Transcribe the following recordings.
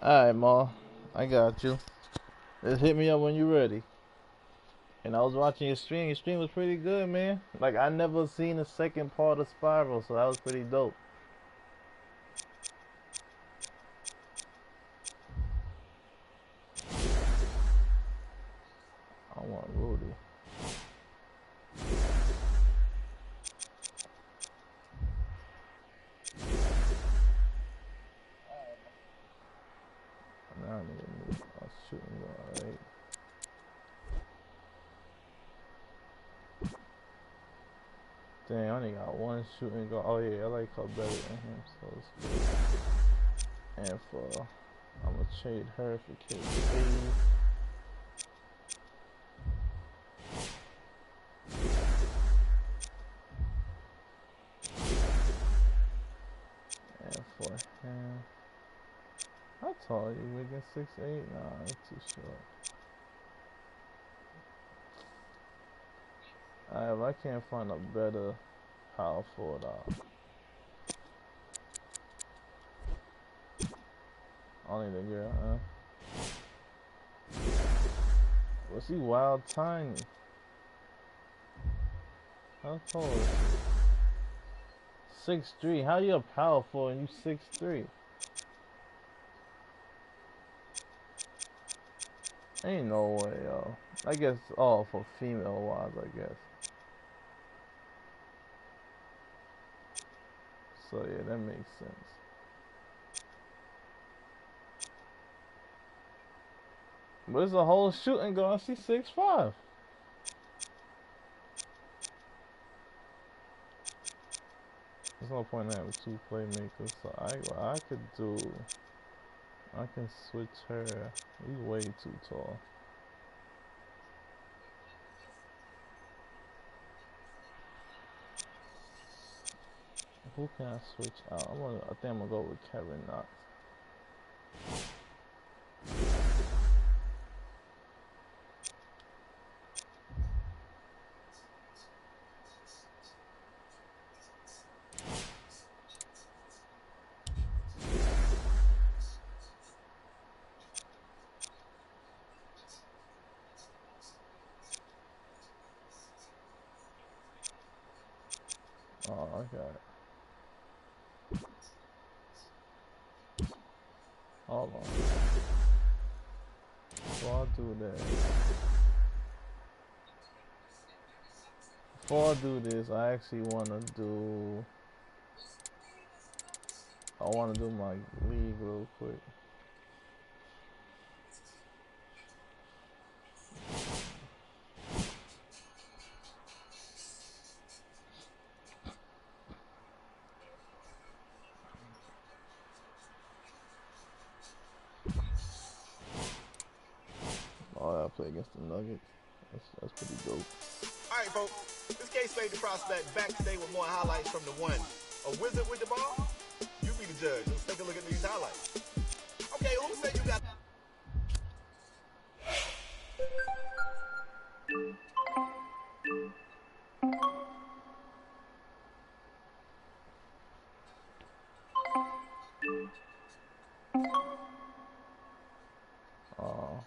Alright, Ma. I got you. Just hit me up when you're ready. And I was watching your stream. Your stream was pretty good, man. Like, I never seen the second part of Spiral, so that was pretty dope. I want Rudy. Now I need a new shooting guard, right? Dang, I only got one shooting guard. Oh yeah, I like her better than him, so it's good. And for I'm gonna trade her for KD. And for him, how tall are you? Wiggins 6'8"? Nah, that's too short. If I can't find a better power forward, only the girl, Was he wild tiny? How tall is he? 6'3". How you a power forward and you 6'3"? Ain't no way, yo. I guess, for female wise, I guess. So yeah, that makes sense. But it's a whole shooting guard. She's 6'5". There's no point in having two playmakers. So I could do. I can switch her. He's way too tall. Who can I switch out? I think I'm gonna go with Kevin Knox. Oh, I got it. Hold on. Before I do that, before I do this, I actually want to do. I want to do my league real quick. Oh, I play against the Nuggets. That's pretty dope. All right, folks. This case made the prospect back today with more highlights from the one. A wizard with the ball? You be the judge. Let's take a look at these highlights. Okay, who said you got... Oh.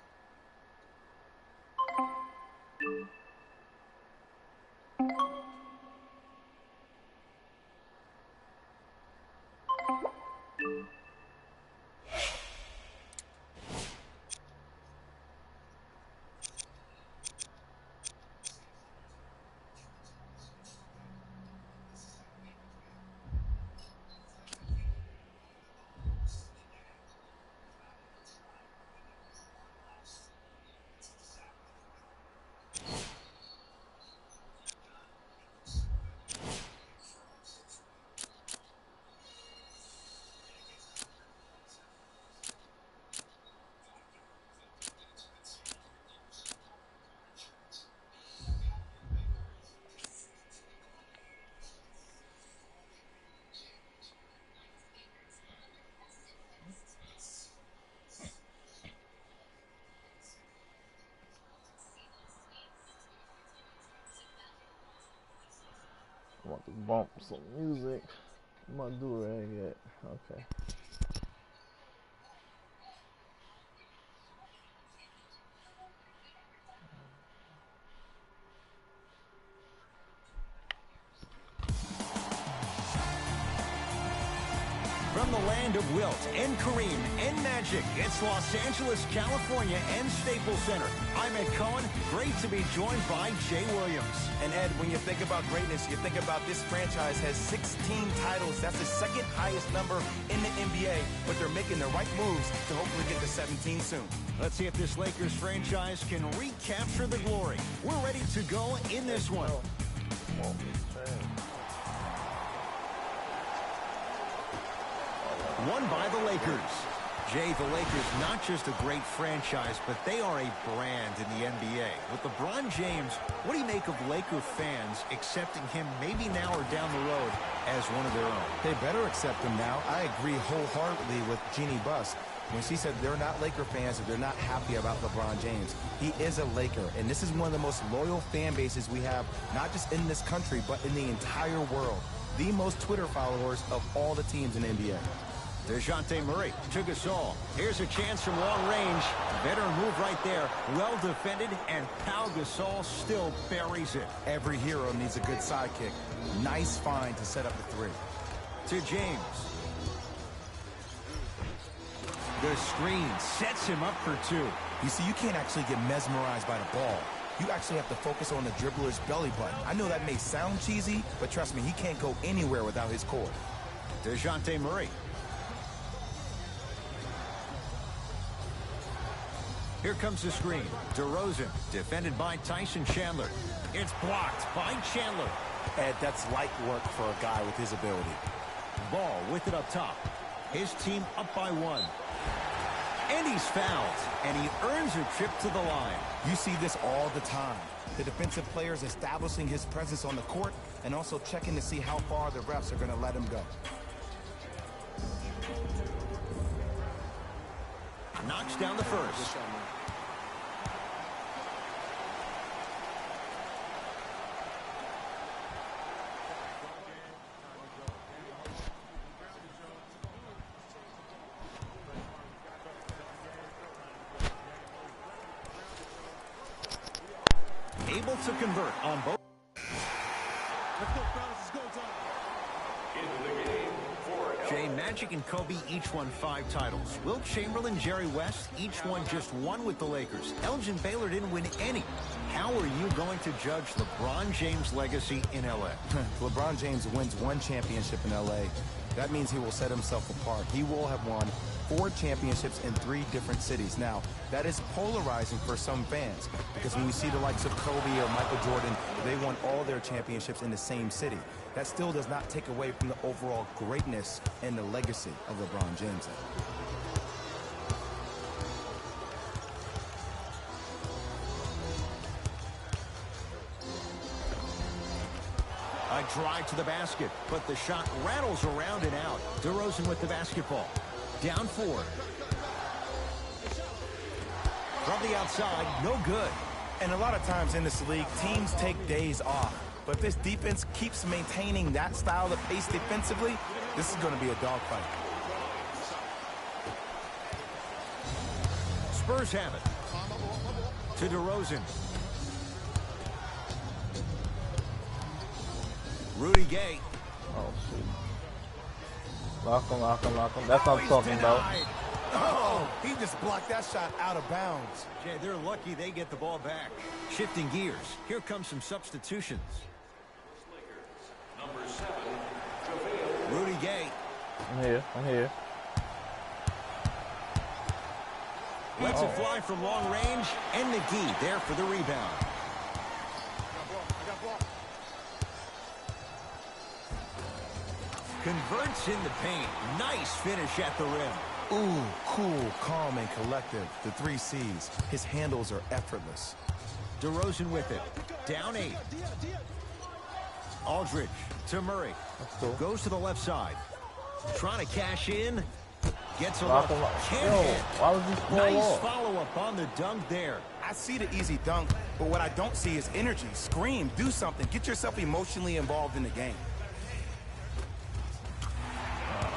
I want to bump some music. I'm gonna do rag it. Okay. land of Wilt and Kareem and Magic. It's Los Angeles, California and Staples Center. I'm Ed Cohen. Great to be joined by Jay Williams. And Ed, when you think about greatness, you think about this franchise has 16 titles. That's the second highest number in the NBA, but they're making the right moves to hopefully get to 17 soon. Let's see if this Lakers franchise can recapture the glory. We're ready to go in this one. Won by the Lakers. Jay, the Lakers, not just a great franchise, but they are a brand in the NBA. With LeBron James, what do you make of Laker fans accepting him maybe now or down the road as one of their own? They better accept him now. I agree wholeheartedly with Jeannie Buss when she said they're not Laker fans, if they're not happy about LeBron James. He is a Laker, and this is one of the most loyal fan bases we have, not just in this country, but in the entire world. The most Twitter followers of all the teams in the NBA. DeJounte Murray to Gasol. Here's a chance from long range. Better move right there. Well defended, and Pau Gasol still buries it. Every hero needs a good sidekick. Nice find to set up the three. To James. The screen sets him up for two. You see, you can't actually get mesmerized by the ball. You actually have to focus on the dribbler's belly button. I know that may sound cheesy, but trust me, he can't go anywhere without his core. DeJounte Murray. Here comes the screen. DeRozan, defended by Tyson Chandler. It's blocked by Chandler. Ed, that's light work for a guy with his ability. Ball with it up top. His team up by one. And he's fouled. And he earns a trip to the line. You see this all the time. The defensive players establishing his presence on the court and also checking to see how far the refs are going to let him go. Knocks down the first. Able to convert on both. Jay, Magic and Kobe each won 5 titles. Wilt Chamberlain, Jerry West, each won just 1 with the Lakers. Elgin Baylor didn't win any. How are you going to judge LeBron James' legacy in L.A.? LeBron James wins 1 championship in L.A. That means he will set himself apart. He will have won 4 championships in 3 different cities. Now, that is polarizing for some fans because when you see the likes of Kobe or Michael Jordan, they won all their championships in the same city. That still does not take away from the overall greatness and the legacy of LeBron James. A drive to the basket, but the shot rattles around and out. DeRozan with the basketball. Down 4. From the outside, no good. And a lot of times in this league, teams take days off. But if this defense keeps maintaining that style of pace defensively, this is going to be a dogfight. Spurs have it. To DeRozan. Rudy Gay. Oh, shoot. Lock him, lock him, lock him. That's what I'm talking about. Oh, he just blocked that shot out of bounds. Jay, they're lucky they get the ball back. Shifting gears. Here comes some substitutions. Rudy Gay. I'm here. I'm here. Lets it fly from long range. And McGee there for the rebound. Converts in the paint. Nice finish at the rim. Ooh, cool, calm, and collective. The 3 C's. His handles are effortless. DeRozan with it. Down 8. Aldridge to Murray. Cool. Goes to the left side. Trying to cash in. Gets a Lock look. him up. Can't Yo, hit. why was he fall Nice off? follow-up on the dunk there. I see the easy dunk, but what I don't see is energy. Scream, do something. Get yourself emotionally involved in the game.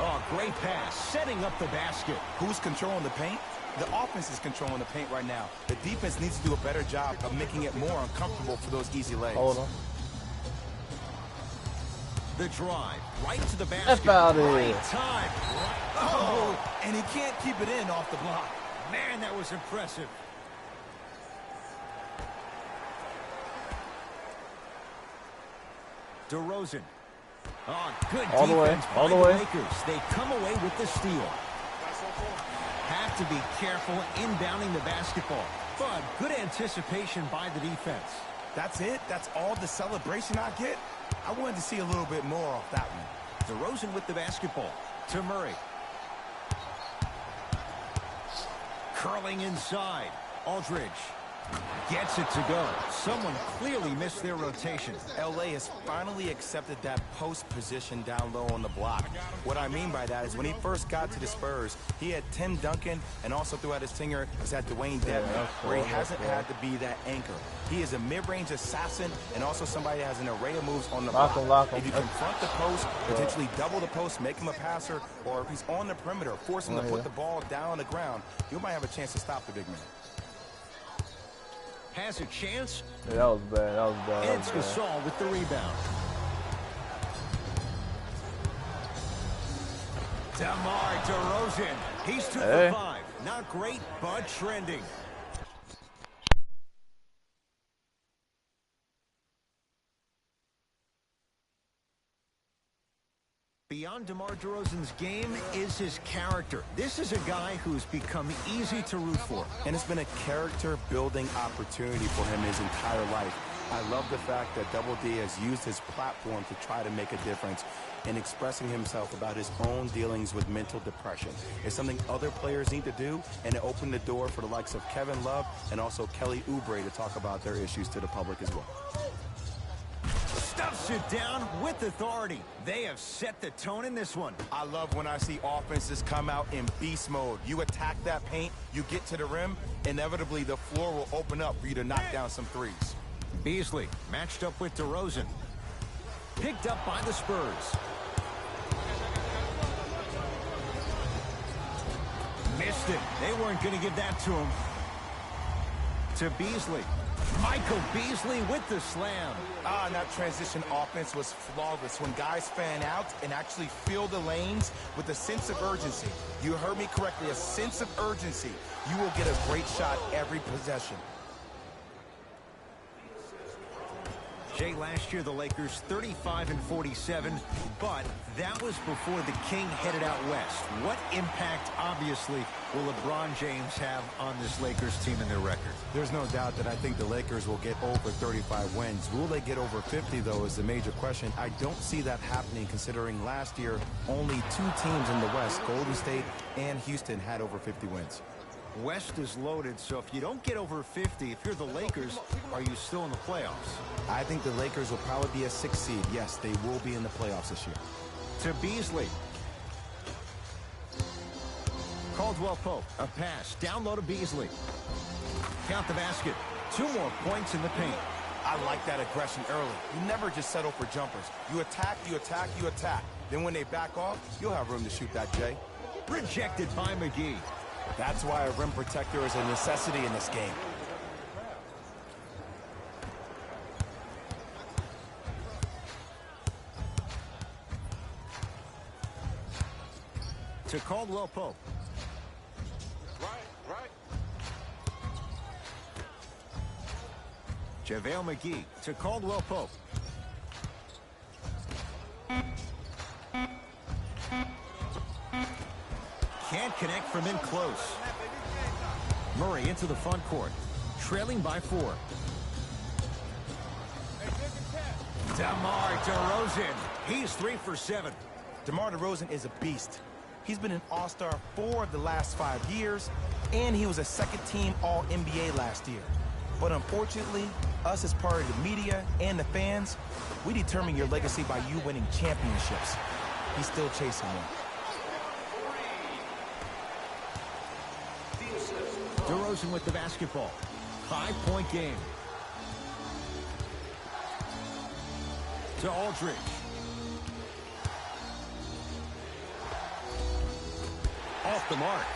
Oh, great pass. Setting up the basket. Who's controlling the paint? The offense is controlling the paint right now. The defense needs to do a better job of making it more uncomfortable for those easy lays. Hold on. The drive. Right to the basket. That's about it. Right time. Oh, and he can't keep it in off the block. Man, that was impressive. DeRozan. Oh, good All the way, defense all by the way. Lakers. They come away with the steal. Have to be careful inbounding the basketball. But good anticipation by the defense. That's it? That's all the celebration I get? I wanted to see a little bit more off that one. DeRozan with the basketball to Murray. Curling inside. Aldridge gets it to go. Someone clearly missed their rotation. LA has finally accepted that post position down low on the block. What I mean by that is when he first got to the Spurs, he had Tim Duncan, and also throughout his tenure, he's had Dwayne Dedmon, where he hasn't had to be that anchor. He is a mid-range assassin and also somebody that has an array of moves on the block. Lock him. If you confront the post, potentially double the post, make him a passer, or if he's on the perimeter, force him to put the ball down on the ground, you might have a chance to stop the big man. Has a chance. Yeah, that was bad. That was bad. And it's Gasol with the rebound. DeMar DeRozan. He's 2 for 5. Not great, but trending. Beyond DeMar DeRozan's game is his character. This is a guy who's become easy to root for. And it's been a character-building opportunity for him his entire life. I love the fact that Double D has used his platform to try to make a difference in expressing himself about his own dealings with mental depression. It's something other players need to do, and it opened the door for the likes of Kevin Love and also Kelly Oubre to talk about their issues to the public as well. Stuffs it down with authority. They have set the tone in this one. I love when I see offenses come out in beast mode. You attack that paint, you get to the rim, inevitably the floor will open up for you to knock down some threes. Beasley matched up with DeRozan. Picked up by the Spurs. Missed it. They weren't going to give that to him. To Beasley. Michael Beasley with the slam. And that transition offense was flawless when guys fan out and actually fill the lanes with a sense of urgency. You heard me correctly, a sense of urgency. You will get a great shot every possession. Jay, last year the Lakers 35-47, but that was before the King headed out west. What impact, obviously, will LeBron James have on this Lakers team and their record? There's no doubt that I think the Lakers will get over 35 wins. Will they get over 50, though, is the major question. I don't see that happening considering last year only 2 teams in the West, Golden State and Houston, had over 50 wins. West is loaded, so if you don't get over 50, if you're the Lakers, are you still in the playoffs? I think the Lakers will probably be a 6th seed. Yes, they will be in the playoffs this year. To Beasley. Caldwell Pope, a pass, down low to Beasley. Count the basket. 2 more points in the paint. I like that aggression early. You never just settle for jumpers. You attack, you attack, you attack. Then when they back off, you'll have room to shoot that, Jay. Rejected by McGee. That's why a rim protector is a necessity in this game. To Caldwell Pope. Right. JaVale McGee to Caldwell Pope. Can't connect from in close. Murray into the front court, trailing by 4. DeMar DeRozan. He's 3 for 7. DeMar DeRozan is a beast. He's been an all-star 4 of the last 5 years, and he was a second-team All-NBA last year. But unfortunately, us as part of the media and the fans, we determine your legacy by you winning championships. He's still chasing one. DeRozan with the basketball. 5-point game. To Aldridge. Off the mark.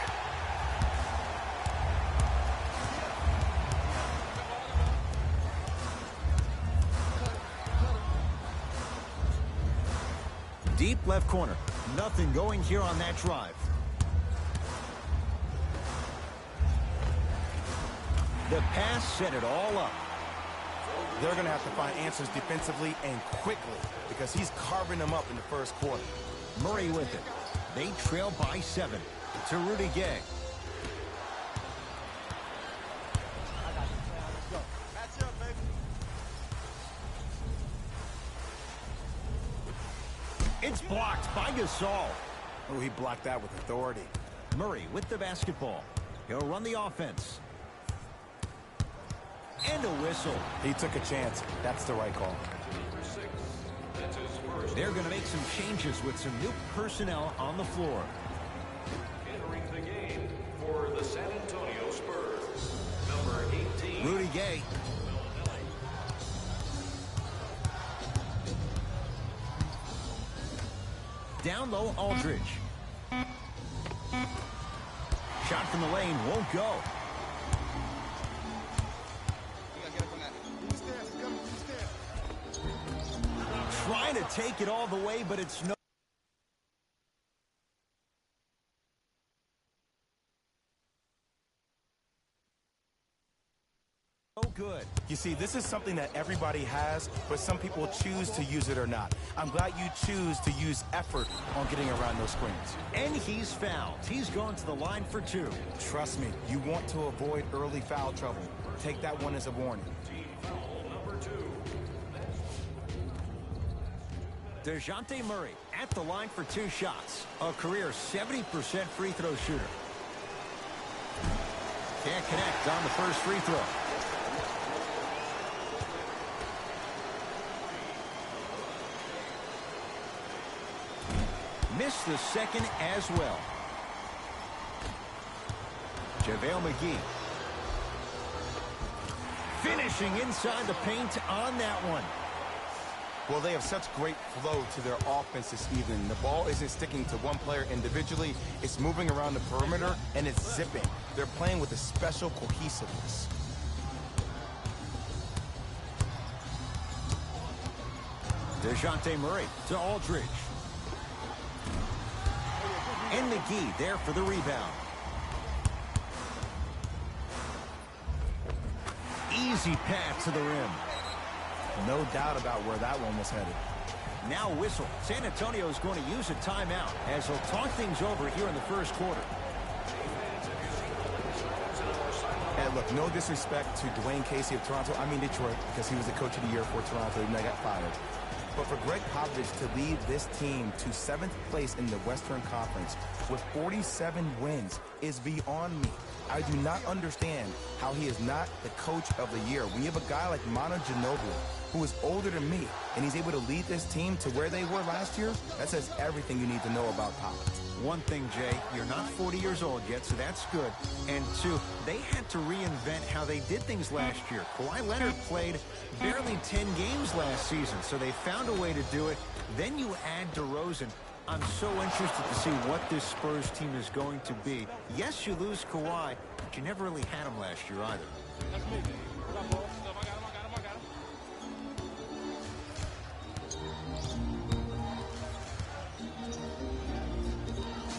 Deep left corner. Nothing going here on that drive. The pass set it all up. They're going to have to find answers defensively and quickly because he's carving them up in the first quarter. Murray with it. They trail by 7 to Rudy Gay. It's blocked by Gasol. Oh, he blocked that with authority. Murray with the basketball. He'll run the offense. And a whistle. He took a chance. That's the right call. They're going to make some changes with some new personnel on the floor. Entering the game for the San Antonio Spurs, number 18. Rudy Gay. Down low, Aldridge. Shot from the lane won't go. Trying to take it all the way, but it's no. Good. You see, this is something that everybody has, but some people choose to use it or not. I'm glad you choose to use effort on getting around those screens. And he's fouled. He's going to the line for 2. Trust me, you want to avoid early foul trouble. Take that one as a warning. Team foul number 2. DeJounte Murray at the line for 2 shots. A career 70% free throw shooter. Can't connect on the first free throw. Missed the second as well. JaVale McGee. Finishing inside the paint on that one. Well, they have such great flow to their offense this evening. The ball isn't sticking to one player individually. It's moving around the perimeter, and it's zipping. They're playing with a special cohesiveness. DeJounte Murray to Aldridge. And McGee there for the rebound. Easy pass to the rim. No doubt about where that one was headed. Now whistle. San Antonio is going to use a timeout as they'll talk things over here in the first quarter. And look, no disrespect to Dwayne Casey of Toronto. I mean Detroit, because he was the coach of the year for Toronto even though he got fired. But for Greg Popovich to lead this team to 7th place in the Western Conference with 47 wins is beyond me. I do not understand how he is not the coach of the year. When you have a guy like Manu Ginobili, who is older than me, and he's able to lead this team to where they were last year, that says everything you need to know about Popovich. One thing, Jay, you're not 40 years old yet, so that's good. And 2, they had to reinvent how they did things last year. Kawhi Leonard played barely 10 games last season, so they found a way to do it. Then you add DeRozan. I'm so interested to see what this Spurs team is going to be. Yes, you lose Kawhi, but you never really had him last year either.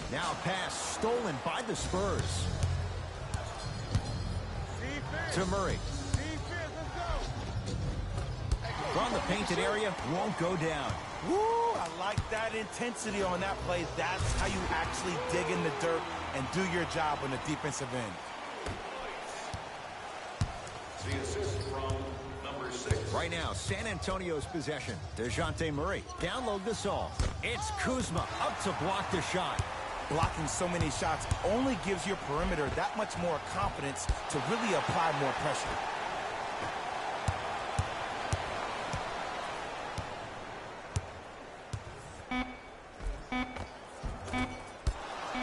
Now pass stolen by the Spurs. To Murray. From the painted area, won't go down. Woo! I like that intensity on that play. That's how you actually dig in the dirt and do your job on the defensive end. The assist from number 6. Right now, San Antonio's possession. DeJounte Murray. Down low Gasol. It's Kuzma up to block the shot. Blocking so many shots only gives your perimeter that much more confidence to really apply more pressure.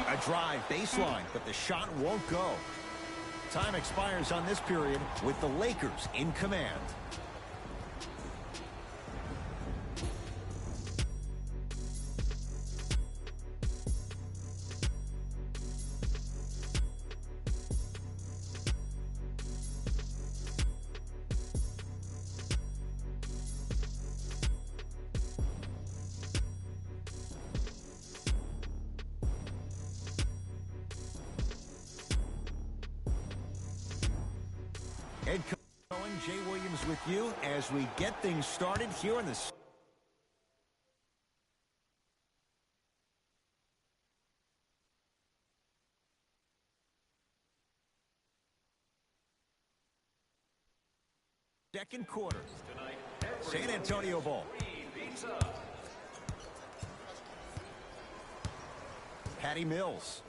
A drive baseline, but the shot won't go. Time expires on this period with the Lakers in command. Jay Williams with you as we get things started here in the second quarter. San Antonio ball. Patty Mills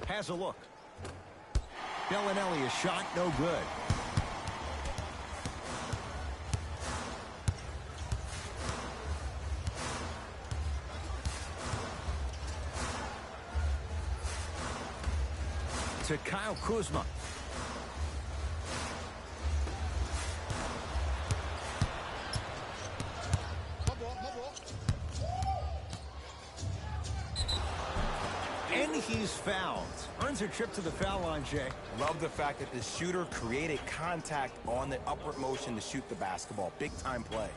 has a look. Bellinelli, a shot, no good. To Kyle Kuzma. And he's fouled. Earns a trip to the foul line, Jay. Love the fact that the shooter created contact on the upward motion to shoot the basketball. Big time play.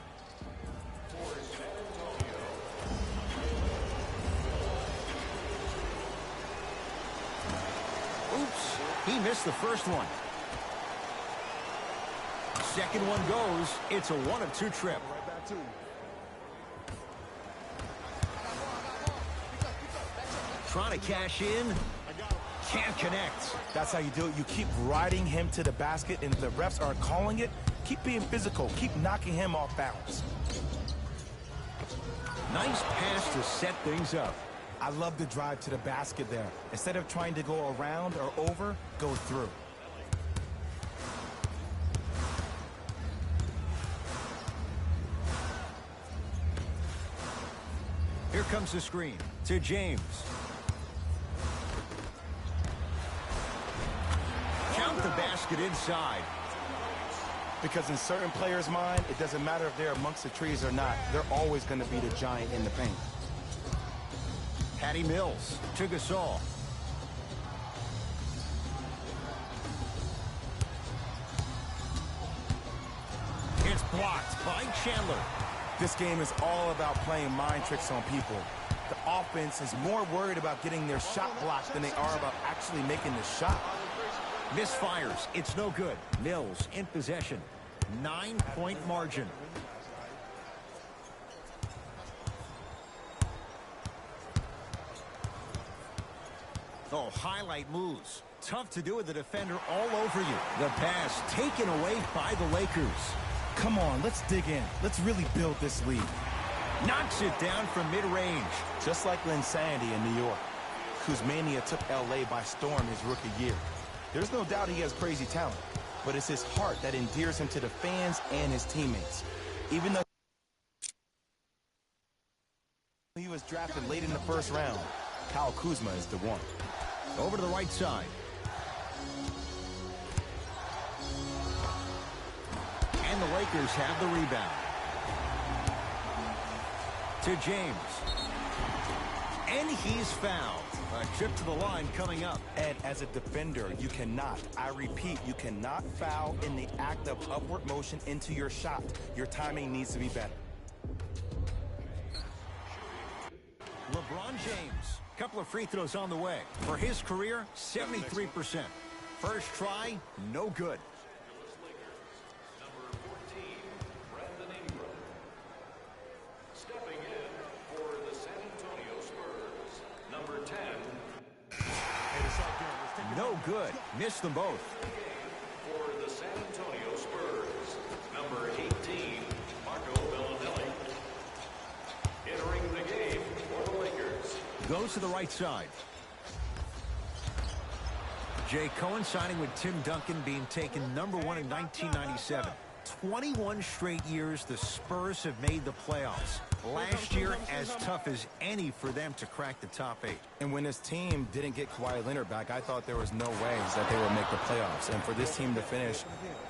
Oops, he missed the first one. Second one goes. It's a 1 of 2 trip. Trying to cash in. Can't connect. That's how you do it. You keep riding him to the basket, and if the refs aren't calling it, keep being physical. Keep knocking him off balance. Nice pass to set things up. I love the drive to the basket there. Instead of trying to go around or over, go through. Here comes the screen to James. Count the basket inside. Because in certain players' mind, it doesn't matter if they're amongst the trees or not. They're always going to be the giant in the paint. Patty Mills to Gasol. It's blocked by Chandler. This game is all about playing mind tricks on people. The offense is more worried about getting their shot blocked than they are about actually making the shot. Misfires. It's no good. Mills in possession. 9-point margin. Oh, highlight moves. Tough to do with the defender all over you. The pass taken away by the Lakers. Come on, let's dig in. Let's really build this lead. Knocks it down from mid-range. Just like Linsanity in New York. Kuzmania took L.A. by storm his rookie year. There's no doubt he has crazy talent, but it's his heart that endears him to the fans and his teammates. Even though he was drafted late in the first round, Kyle Kuzma is the one. Over to the right side. And the Lakers have the rebound. To James. And he's fouled. A trip to the line coming up. And as a defender, you cannot, I repeat, you cannot foul in the act of upward motion into your shot. Your timing needs to be better. LeBron James. Couple of free throws on the way. For his career, 73%. First try, no good. Stepping in for the San Antonio Spurs, number 10. No good. Missed them both. For the San Antonio Spurs, number 18, Marco Bellinelli. Entering the game for the Lakers. Goes to the right side. Jay coinciding with Tim Duncan being taken #1 in 1997. 21 straight years the Spurs have made the playoffs. Last year, as tough as any for them to crack the top 8. And when this team didn't get Kawhi Leonard back, I thought there was no ways that they would make the playoffs. And for this team to finish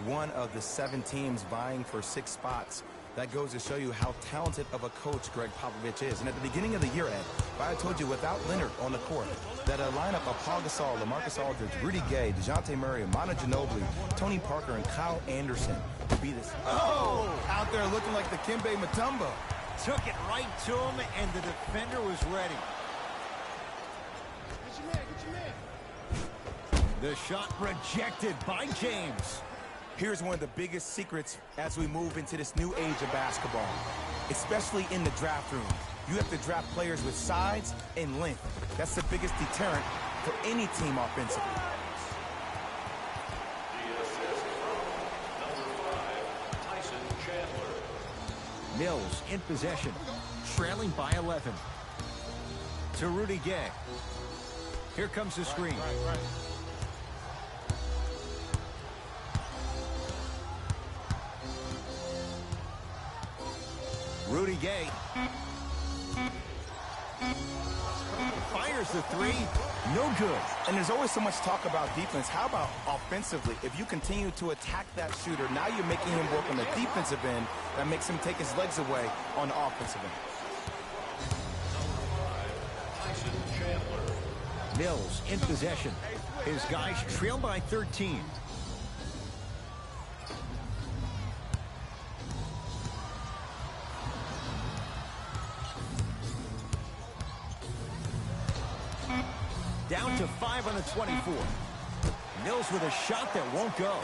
one of the 7 teams vying for 6 spots, that goes to show you how talented of a coach Greg Popovich is. And at the beginning of the year, Ed, if I had told you without Leonard on the court, that a lineup of Paul Gasol, LaMarcus Aldridge, Rudy Gay, DeJounte Murray, Manu Ginobili, Tony Parker, and Kyle Anderson would be this. Oh! Out there looking like the Kimbe Mutombo. Took it right to him, and the defender was ready. Get your man, get your man. The shot rejected by James. Here's one of the biggest secrets as we move into this new age of basketball, especially in the draft room. You have to draft players with size and length. That's the biggest deterrent for any team offensively. The assist from number 5, Tyson Chandler. Mills in possession, trailing by 11. To Rudy Gay. Here comes the screen. Rudy Gay fires the three. No good. And there's always so much talk about defense. How about offensively? If you continue to attack that shooter, now you're making him work on the defensive end. That makes him take his legs away on the offensive end. Tyson Chandler. Mills in possession. His guys trail by 13. Down to 5 on the 24. Mills with a shot that won't go.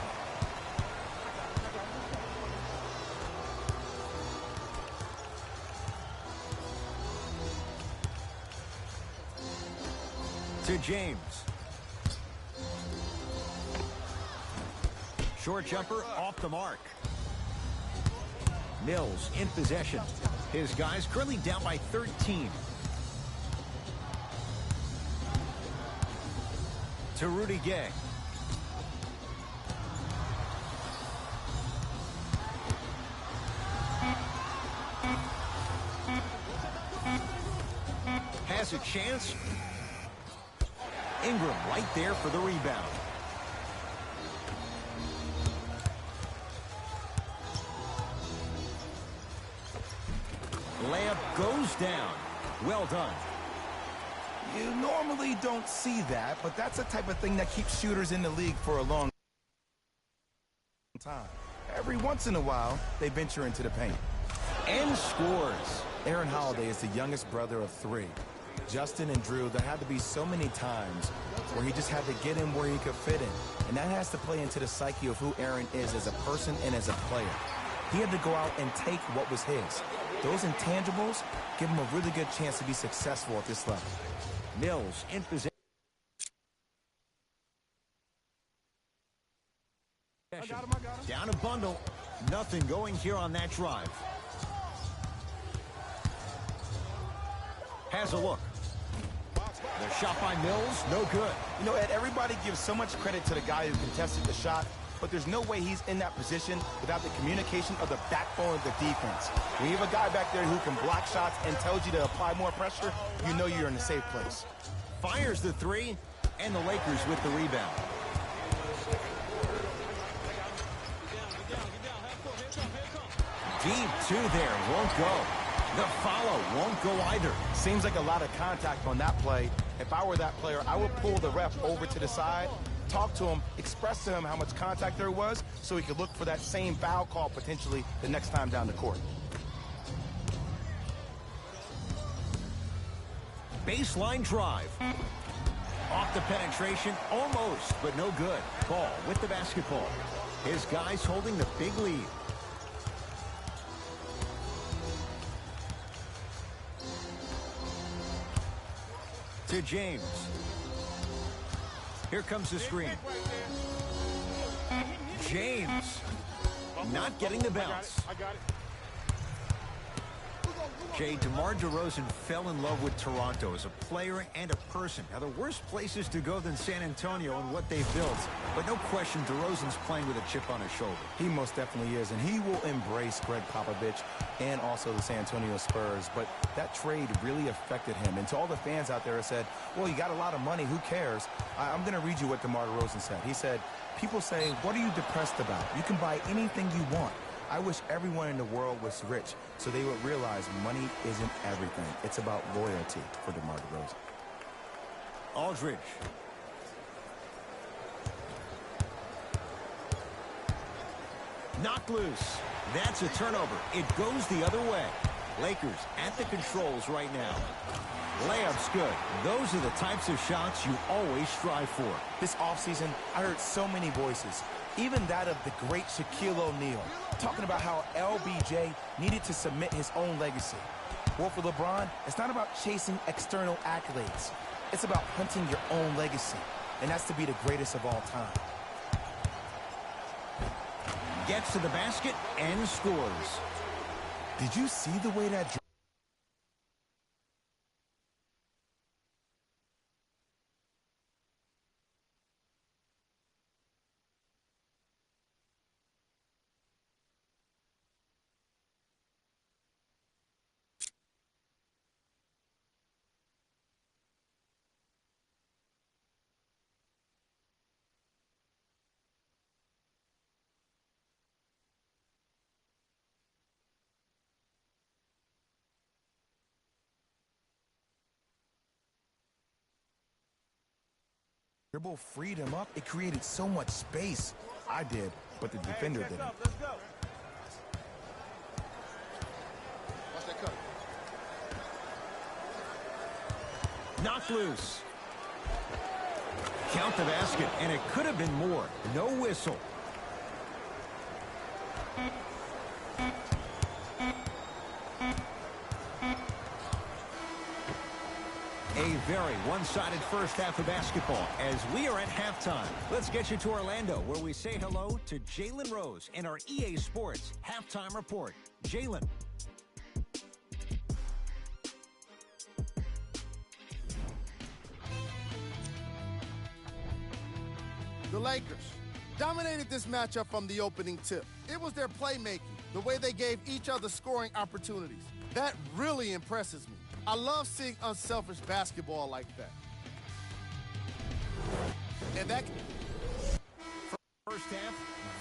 To James. Short jumper off the mark. Mills in possession. His guys currently down by 13. To Rudy Gay. Has a chance. Ingram right there for the rebound. Layup goes down. Well done. You normally don't see that, but that's the type of thing that keeps shooters in the league for a long time. Every once in a while, they venture into the paint. And scores. Aaron Holiday is the youngest brother of 3. Justin and Drew, there had to be so many times where he just had to get in where he could fit in. And that has to play into the psyche of who Aaron is as a person and as a player. He had to go out and take what was his. Those intangibles give him a really good chance to be successful at this level. Mills in possession. Down a bundle. Nothing going here on that drive. Has a look. The shot by Mills, no good. You know, Ed, everybody gives so much credit to the guy who contested the shot, but there's no way he's in that position without the communication of the backbone of the defense. When you have a guy back there who can block shots and tells you to apply more pressure, you know you're in a safe place. Fires the three, and the Lakers with the rebound. Deep two there, won't go. The follow won't go either. Seems like a lot of contact on that play. If I were that player, I would pull the ref over to the side, talk to him, express to him how much contact there was so he could look for that same foul call potentially the next time down the court. Baseline drive. Off the penetration, almost, but no good. Ball with the basketball. His guys holding the big lead. To James. Here comes the screen. James not getting the bounce. I got it. Jay, DeMar DeRozan fell in love with Toronto as a player and a person. Now, the worst places to go than San Antonio and what they've built. But no question, DeRozan's playing with a chip on his shoulder. He most definitely is, and he will embrace Greg Popovich and also the San Antonio Spurs. But that trade really affected him. And to all the fans out there that said, well, you got a lot of money, who cares? I'm going to read you what DeMar DeRozan said. He said, people say, what are you depressed about? You can buy anything you want. I wish everyone in the world was rich so they would realize money isn't everything. It's about loyalty for DeMar DeRozan. Aldridge. Knocked loose. That's a turnover. It goes the other way. Lakers at the controls right now. Layup's good. Those are the types of shots you always strive for. This offseason, I heard so many voices. Even that of the great Shaquille O'Neal, talking about how LBJ needed to submit his own legacy. Well, for LeBron, it's not about chasing external accolades. It's about hunting your own legacy, and that's to be the greatest of all time. Gets to the basket and scores. Did you see the way that dribble freed him up? It created so much space. I did, but the defender didn't. Let's go. Watch that cut. Knocked loose. Count the basket, and it could have been more. No whistle. A very one-sided first half of basketball as we are at halftime. Let's get you to Orlando, where we say hello to Jalen Rose in our EA Sports Halftime Report. Jalen. The Lakers dominated this matchup from the opening tip. It was their playmaking, the way they gave each other scoring opportunities. That really impresses me. I love seeing unselfish basketball like that. And that... First half,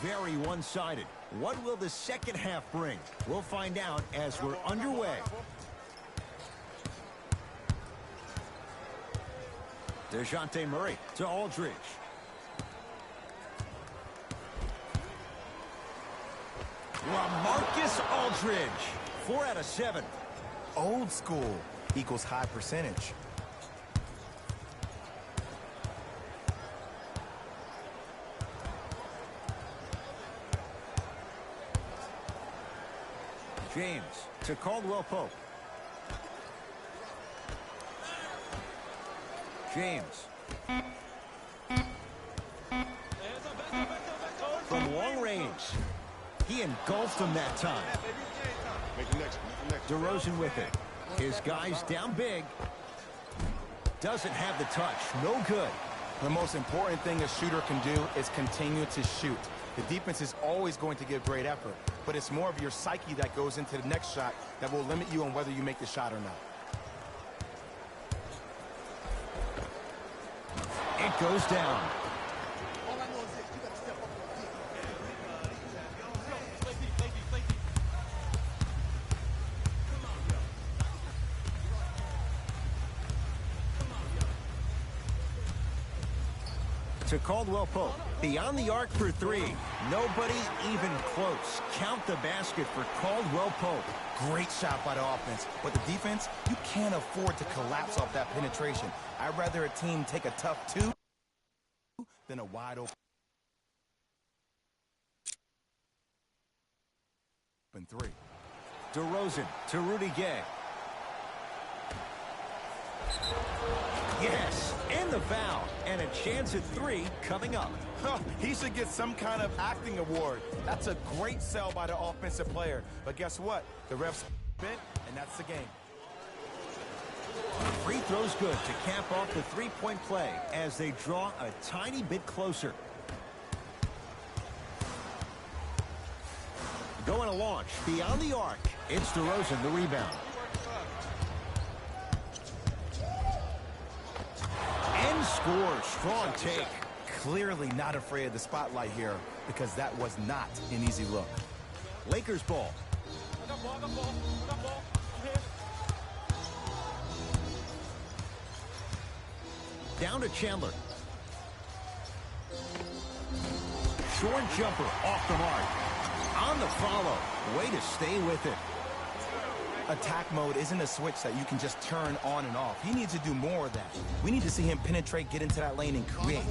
very one-sided. What will the second half bring? We'll find out as we're underway. DeJounte Murray to Aldridge. LaMarcus Aldridge. 4 out of 7. Old school equals high percentage. James to Caldwell Pope. James. From long range. He engulfed him that time. DeRozan with it. His guy's down big. Doesn't have the touch. No good. The most important thing a shooter can do is continue to shoot. The defense is always going to give great effort, but it's more of your psyche that goes into the next shot that will limit you on whether you make the shot or not. It goes down. To Caldwell Pope. Beyond the arc for 3. Nobody even close. Count the basket for Caldwell Pope. Great shot by the offense, but the defense, you can't afford to collapse off that penetration. I'd rather a team take a tough 2 than a wide open 3. DeRozan to Rudy Gay. Yes, and the foul, and a chance at 3 coming up. He should get some kind of acting award. That's a great sell by the offensive player. But guess what? The refs spit, and that's the game. Free throw's good to cap off the three-point play as they draw a tiny bit closer. Going to launch beyond the arc. It's DeRozan, the rebound. And scores. Strong take. Clearly not afraid of the spotlight here because that was not an easy look. Lakers ball. Down to Chandler. Short jumper off the mark. On the follow. Way to stay with it. Attack mode isn't a switch that you can just turn on and off. He needs to do more of that. We need to see him penetrate, get into that lane, and create.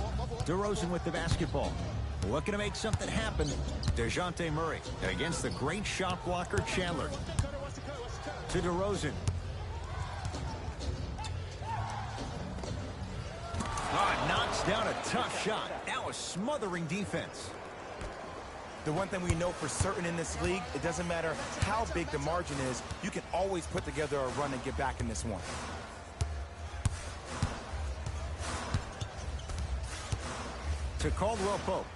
DeRozan with the basketball. Looking to make something happen. DeJounte Murray against the great shot blocker Chandler. To DeRozan. Knocks down a tough shot. Now a smothering defense. The one thing we know for certain in this league, it doesn't matter how big the margin is, you can always put together a run and get back in this one. To Caldwell Pope.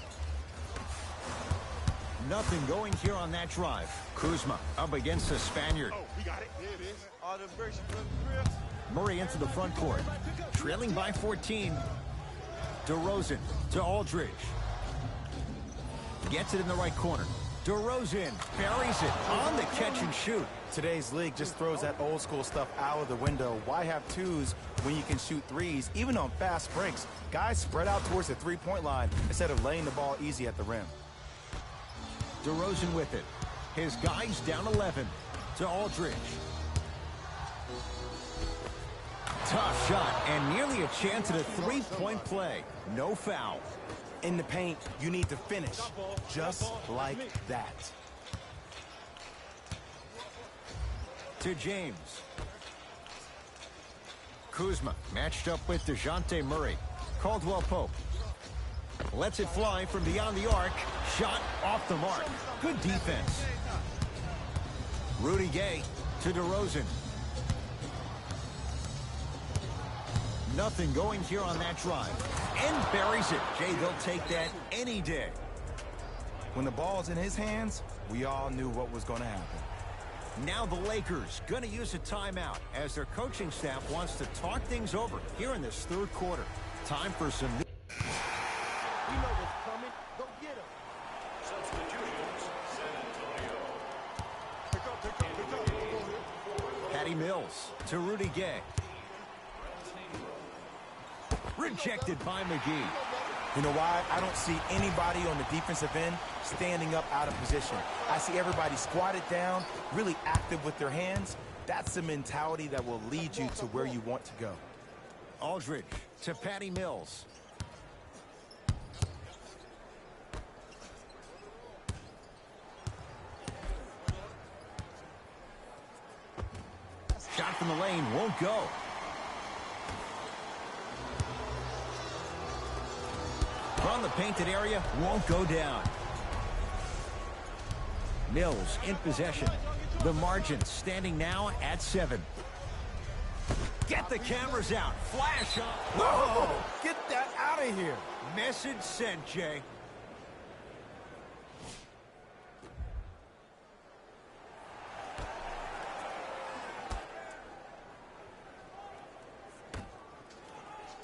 Nothing going here on that drive. Kuzma up against the Spaniard. Oh, we got it. There it is. All the version from the crib. Murray into the front court. Trailing by 14. DeRozan to Aldridge. Gets it in the right corner. DeRozan buries it on the catch and shoot. Today's league just throws that old school stuff out of the window. Why have twos when you can shoot threes, even on fast breaks? Guys spread out towards the three-point line instead of laying the ball easy at the rim. DeRozan with it. His guys down 11 to Aldridge. Tough shot and nearly a chance at a three-point play. No foul. In the paint, you need to finish just like that. To James. Kuzma matched up with DeJounte Murray. Caldwell Pope. Lets it fly from beyond the arc. Shot off the mark. Good defense. Rudy Gay to DeRozan. Nothing going here on that drive. And buries it. Jay, they'll take that any day. When the ball's in his hands, we all knew what was going to happen. Now the Lakers going to use a timeout as their coaching staff wants to talk things over here in this third quarter. Time for some new... You know what's coming. Go get him. Substitutions, San Antonio. Patty Mills to Rudy Gay. Rejected by McGee. You know why? I don't see anybody on the defensive end standing up out of position. I see everybody squatted down, really active with their hands. That's the mentality that will lead you to where you want to go. Aldridge to Patty Mills. Shot from the lane won't go. From the painted area, won't go down. Mills in possession. The margin standing now at 7. Get the cameras out. Flash up. Whoa! Get that out of here. Message sent, Jay.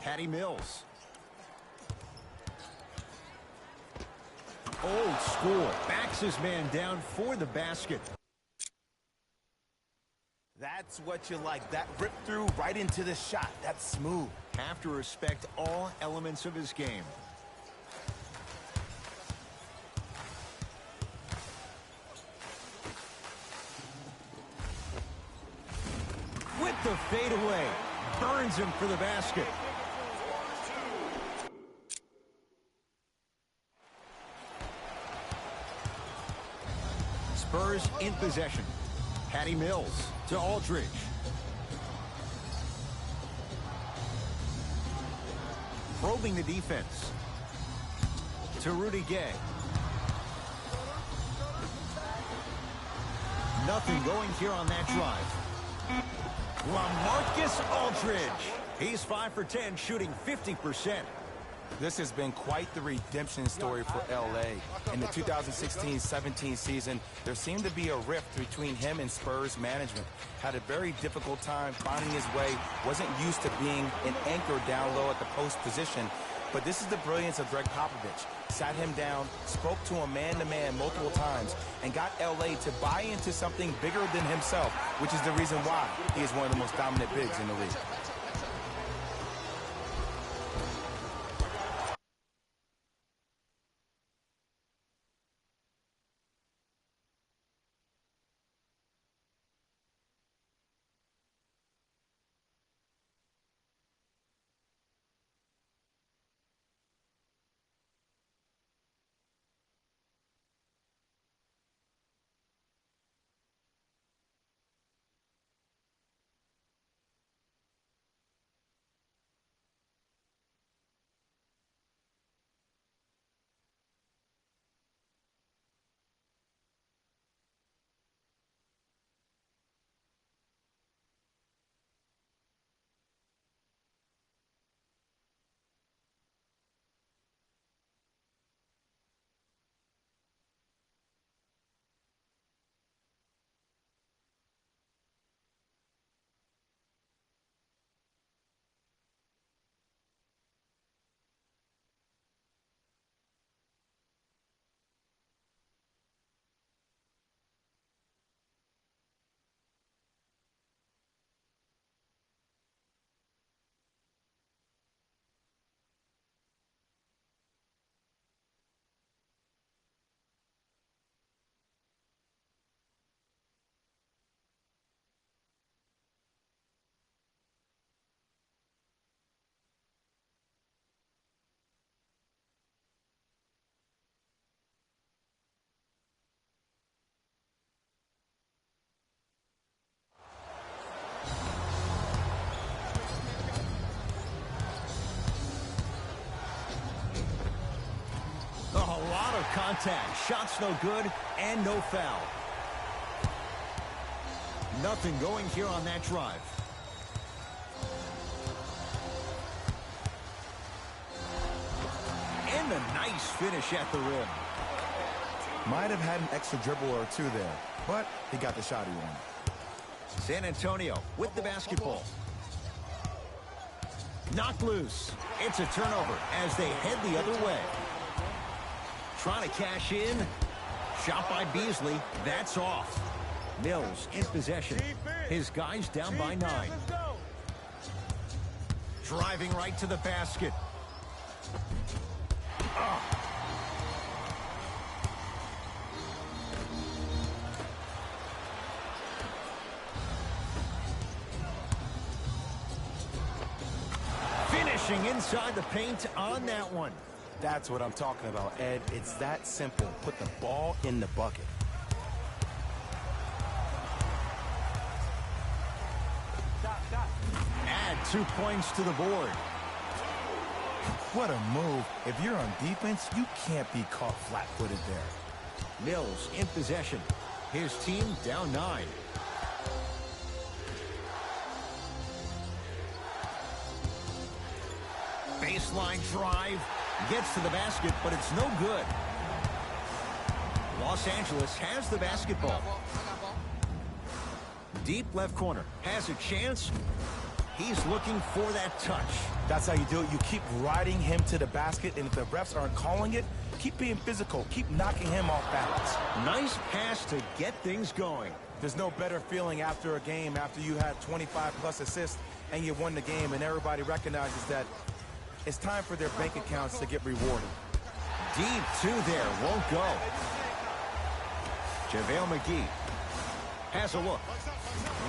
Patty Mills. Old school. Backs his man down for the basket. That's what you like. That rip through right into the shot. That's smooth. Have to respect all elements of his game. With the fadeaway. Burns him for the basket. Spurs in possession. Patty Mills to Aldridge. Probing the defense. To Rudy Gay. Nothing going here on that drive. LaMarcus Aldridge. He's 5 for 10, shooting 50%. This has been quite the redemption story for L.A. In the 2016-17 season, there seemed to be a rift between him and Spurs management. Had a very difficult time finding his way, wasn't used to being an anchor down low at the post position. But this is the brilliance of Greg Popovich. Sat him down, spoke to him man-to-man multiple times, and got L.A. to buy into something bigger than himself, which is the reason why he is one of the most dominant bigs in the league. contact. Shot's no good and no foul. Nothing going here on that drive. And a nice finish at the rim. Might have had an extra dribble or two there, but he got the shot he wanted. San Antonio with the basketball. Knocked loose. It's a turnover as they head the other way. Trying to cash in. Shot by Beasley. That's off. Mills in possession. His guys down by 9. Driving right to the basket. Finishing inside the paint on that one. That's what I'm talking about, Ed. It's that simple. Put the ball in the bucket. Add 2 points to the board. What a move. If you're on defense, you can't be caught flat-footed there. Mills in possession. His team down 9. Baseline drive. Gets to the basket, but it's no good. Los Angeles has the basketball. Deep left corner. Has a chance. He's looking for that touch. That's how you do it. You keep riding him to the basket, and if the refs aren't calling it, keep being physical. Keep knocking him off balance. Nice pass to get things going. There's no better feeling after a game, after you had 25-plus assists and you won the game, and everybody recognizes that it's time for their bank accounts to get rewarded. Deep 2 there. Won't go. JaVale McGee has a look.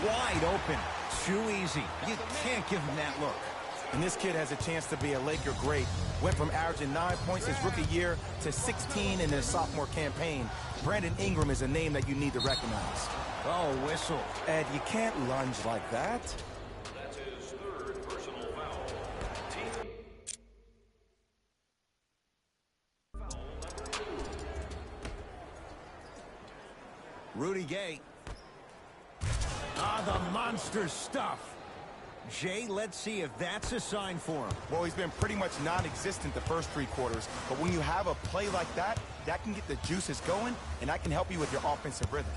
Wide open. Too easy. You can't give him that look. And this kid has a chance to be a Laker great. Went from averaging 9 points his rookie year to 16 in his sophomore campaign. Brandon Ingram is a name that you need to recognize. Oh, whistle. Ed, you can't lunge like that. That's his 3rd personal foul. Team foul number 2. Rudy Gay. The monster stuff. Jay, let's see if that's a sign for him. Well, he's been pretty much non-existent the first 3 quarters, but when you have a play like that, that can get the juices going, and that can help you with your offensive rhythm.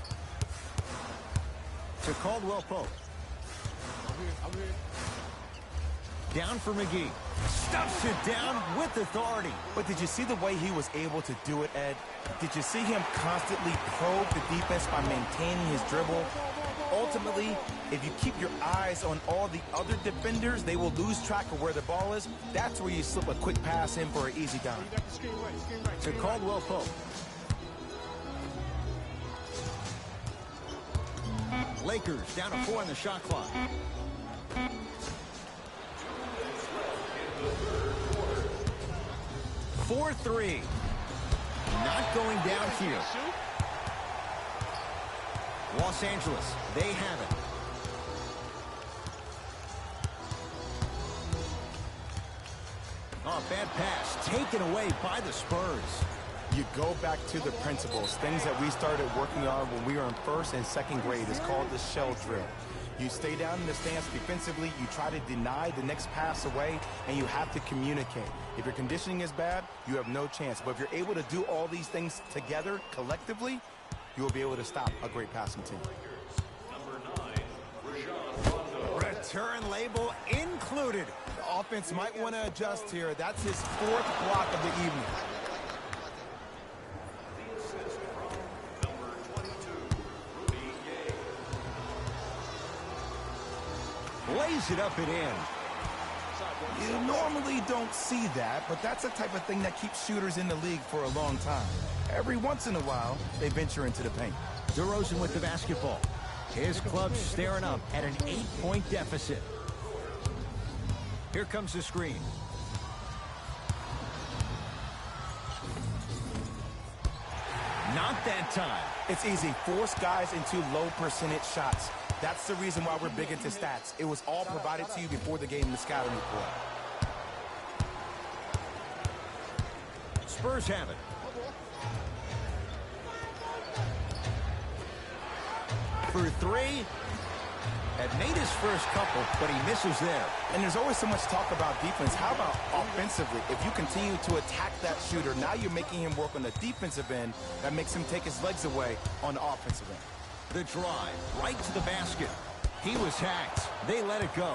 To Caldwell Pope. Down for McGee. Stuffs it down with authority. But did you see the way he was able to do it, Ed? Did you see him constantly probe the defense by maintaining his dribble? Ultimately, if you keep your eyes on all the other defenders, they will lose track of where the ball is. That's where you slip a quick pass in for an easy dime. To Caldwell Pope. Lakers down to 4 in the shot clock. 4-3. Not going down here. Los Angeles, they have it. Oh, bad pass taken away by the Spurs. You go back to the principles, things that we started working on when we were in 1st and 2nd grade. It's called the shell drill. You stay down in the stance defensively, you try to deny the next pass away, and you have to communicate. If your conditioning is bad, you have no chance. But if you're able to do all these things together, collectively, you will be able to stop a great passing team. Return label included. The offense might want to adjust here. That's his 4th block of the evening. The assist from number 22, Rudy Gay. Lays it up and in. You normally don't see that, but that's the type of thing that keeps shooters in the league for a long time. Every once in a while, they venture into the paint. DeRozan with the basketball. His club staring up at an 8-point deficit. Here comes the screen. Not that time. It's easy. Force guys into low percentage shots. That's the reason why we're big into stats. It was all provided to you before the game in the scouting report. Spurs have it. for three. Had made his first couple, but he misses there. And there's always so much talk about defense. How about offensively? If you continue to attack that shooter, now you're making him work on the defensive end. That makes him take his legs away on the offensive end. The drive, right to the basket. He was hacked. They let it go.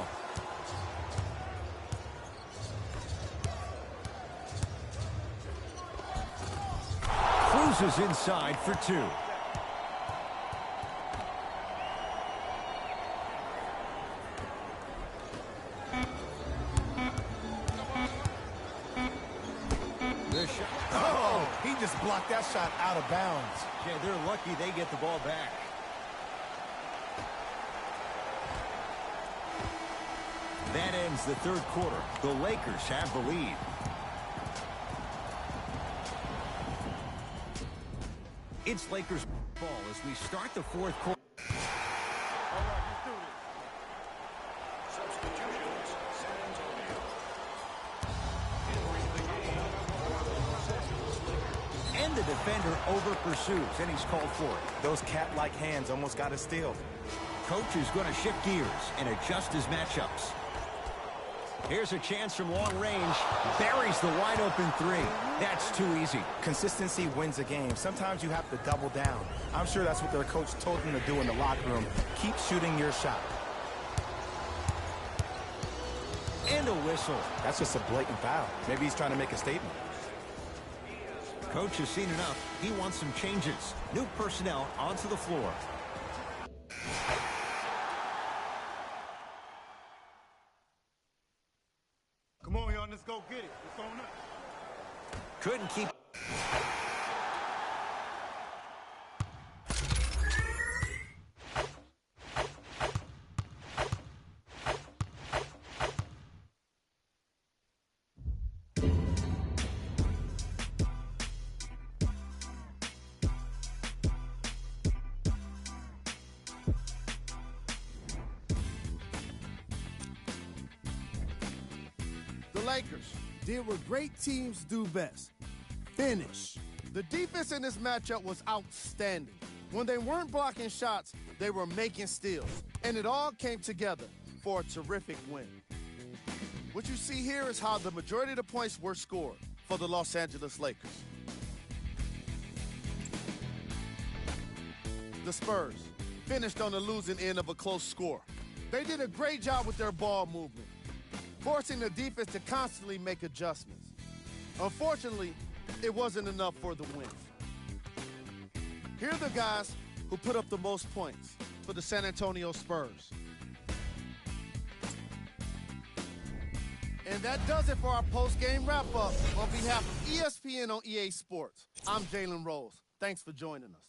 Cruises inside for two. He just blocked that shot out of bounds. Yeah, they're lucky they get the ball back. That ends the third quarter. The Lakers have the lead. It's Lakers ball as we start the fourth quarter. Substitutions, San Antonio. Entering the game for the Los Angeles Lakers. And the defender over pursues, and he's called for it. Those cat-like hands almost got a steal. Coach is going to shift gears and adjust his matchups. Here's a chance from long range. Buries the wide open three. That's too easy. Consistency wins a game. Sometimes you have to double down. I'm sure that's what their coach told them to do in the locker room. Keep shooting your shot. And a whistle. That's just a blatant foul. Maybe he's trying to make a statement. Coach has seen enough. He wants some changes. New personnel onto the floor. Come on, y'all, let's go get it. It's on us. Couldn't keep. The Lakers did what great teams do best: finish. The defense in this matchup was outstanding. When they weren't blocking shots, they were making steals. And it all came together for a terrific win. What you see here is how the majority of the points were scored for the Los Angeles Lakers. The Spurs finished on the losing end of a close score. They did a great job with their ball movement, forcing the defense to constantly make adjustments. Unfortunately, it wasn't enough for the win. Here are the guys who put up the most points for the San Antonio Spurs. And that does it for our post-game wrap-up. On behalf of ESPN on EA Sports, I'm Jalen Rose. Thanks for joining us.